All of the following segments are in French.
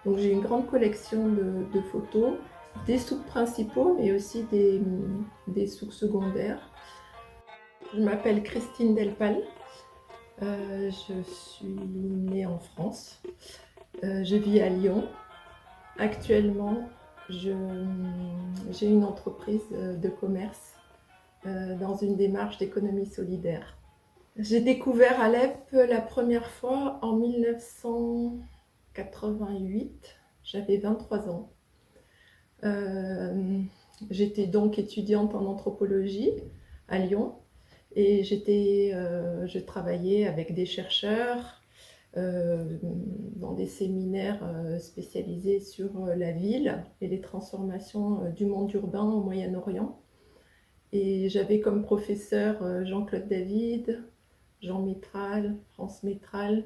Donc j'ai une grande collection de photos, des souks principaux, mais aussi des souks secondaires. Je m'appelle Christine Delpal, je suis née en France, je vis à Lyon. Actuellement, j'ai une entreprise de commerce dans une démarche d'économie solidaire. J'ai découvert Alep la première fois en 1988, j'avais 23 ans. J'étais donc étudiante en anthropologie à Lyon et je travaillais avec des chercheurs dans des séminaires spécialisés sur la ville et les transformations du monde urbain au Moyen-Orient. Et j'avais comme professeur Jean-Claude David, Jean Métral, France Métral,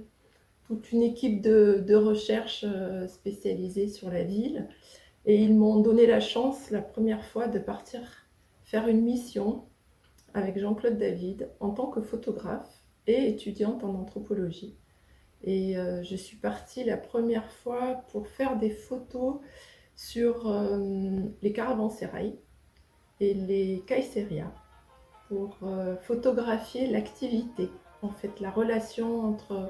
toute une équipe de recherche spécialisée sur la ville. Et ils m'ont donné la chance, la première fois, de partir faire une mission avec Jean-Claude David en tant que photographe et étudiante en anthropologie. Et je suis partie la première fois pour faire des photos sur les caravansérails et les caïsérias, pour photographier l'activité, en fait, la relation entre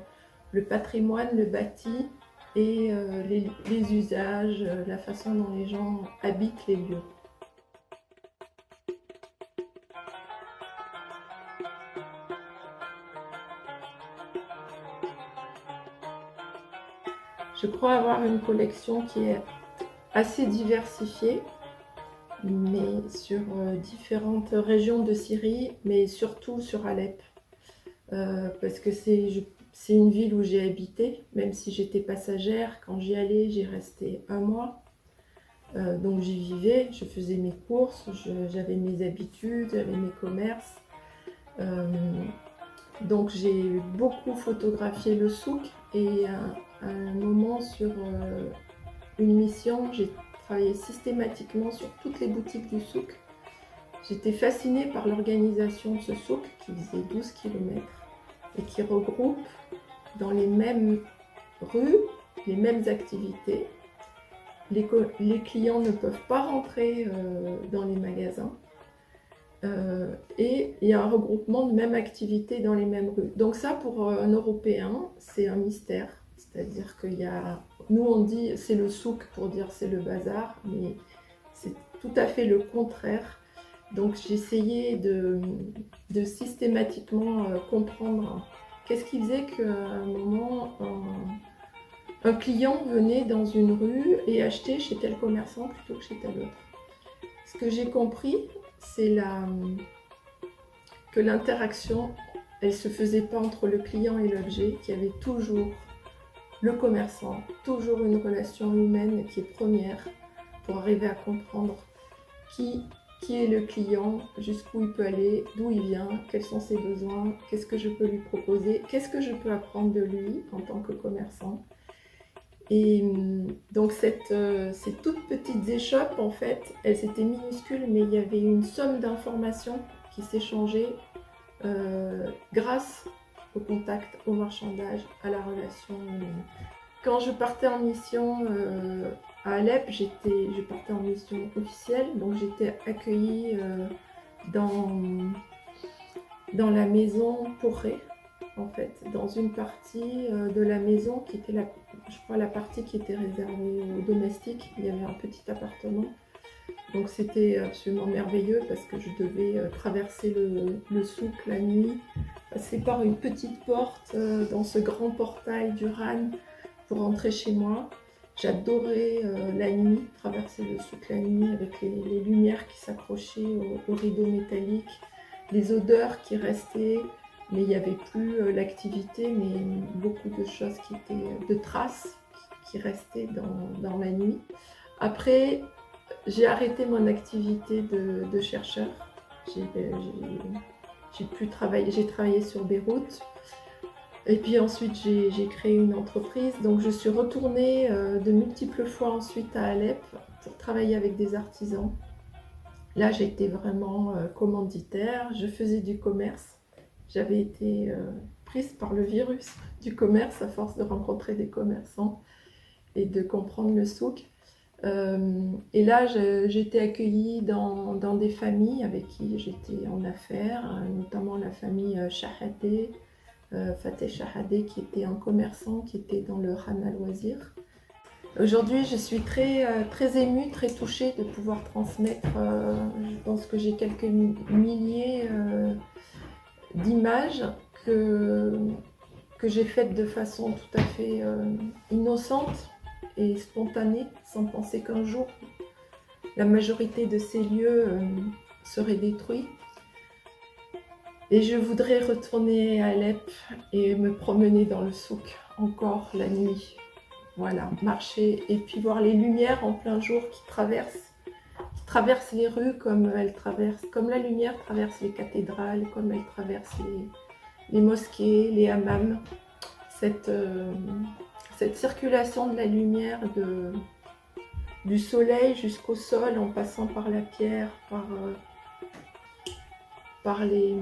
le patrimoine, le bâti et les usages, la façon dont les gens habitent les lieux. Je crois avoir une collection qui est assez diversifiée, mais sur différentes régions de Syrie, mais surtout sur Alep. Parce que c'est une ville où j'ai habité, même si j'étais passagère. Quand j'y allais, j'y restais un mois. Donc j'y vivais, je faisais mes courses, j'avais mes habitudes, j'avais mes commerces. Donc j'ai beaucoup photographié le souk et à un moment sur une mission, j'ai travaillé systématiquement sur toutes les boutiques du souk. J'étais fascinée par l'organisation de ce souk qui faisait 12 km et qui regroupe dans les mêmes rues les mêmes activités. Les clients ne peuvent pas rentrer dans les magasins. Et il y a un regroupement de mêmes activités dans les mêmes rues. Donc ça, pour un Européen, c'est un mystère. C'est-à-dire qu'il y a... Nous, on dit c'est le souk pour dire c'est le bazar, mais c'est tout à fait le contraire. Donc j'essayais de systématiquement comprendre qu'est-ce qui faisait qu'à un moment, un client venait dans une rue et achetait chez tel commerçant plutôt que chez tel autre. Ce que j'ai compris, c'est que l'interaction, elle ne se faisait pas entre le client et l'objet, qu'il y avait toujours le commerçant, toujours une relation humaine qui est première pour arriver à comprendre qui est le client, jusqu'où il peut aller, d'où il vient, quels sont ses besoins, qu'est-ce que je peux lui proposer, qu'est-ce que je peux apprendre de lui en tant que commerçant. Et donc ces toutes petites échoppes, en fait, elles étaient minuscules, mais il y avait une somme d'informations qui s'échangeaient grâce au contact, au marchandage, à la relation humaine. Quand je partais en mission à Alep, je partais en mission officielle, donc j'étais accueillie dans la maison Porré, en fait, dans une partie de la maison qui était je crois la partie qui était réservée aux domestiques. Il y avait un petit appartement, donc c'était absolument merveilleux parce que je devais traverser le souk la nuit, passer par une petite porte dans ce grand portail du Ran pour rentrer chez moi. J'adorais la nuit, traverser le souk la nuit avec les lumières qui s'accrochaient au rideau métallique, les odeurs qui restaient, mais il n'y avait plus l'activité, mais beaucoup de choses qui étaient de traces qui restaient dans la nuit. Après, j'ai arrêté mon activité de chercheur. J'ai travaillé sur Beyrouth. Et puis ensuite, j'ai créé une entreprise. Donc, je suis retournée de multiples fois ensuite à Alep pour travailler avec des artisans. Là, j'étais vraiment commanditaire. Je faisais du commerce. J'avais été prise par le virus du commerce à force de rencontrer des commerçants. et de comprendre le souk. Et là, j'ai été accueillie dans des familles avec qui j'étais en affaires, notamment la famille Shahadeh, Fateh Shahadeh, qui était un commerçant, qui était dans le Khan al-Wazir. Aujourd'hui, je suis très émue, très touchée de pouvoir transmettre. Je pense que j'ai quelques milliers d'images que, que j'ai faites de façon tout à fait innocente et spontanée, sans penser qu'un jour, la majorité de ces lieux seraient détruits. Et je voudrais retourner à Alep et me promener dans le souk encore la nuit. Voilà, marcher et puis voir les lumières en plein jour qui traversent les rues comme la lumière traverse les cathédrales, comme elle traverse les mosquées, les hammams. Cette circulation de la lumière du soleil jusqu'au sol en passant par la pierre, par les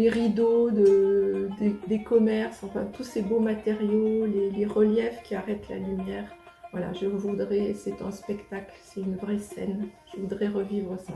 rideaux des commerces, enfin tous ces beaux matériaux, les reliefs qui arrêtent la lumière. Voilà, c'est un spectacle, c'est une vraie scène. Je voudrais revivre ça.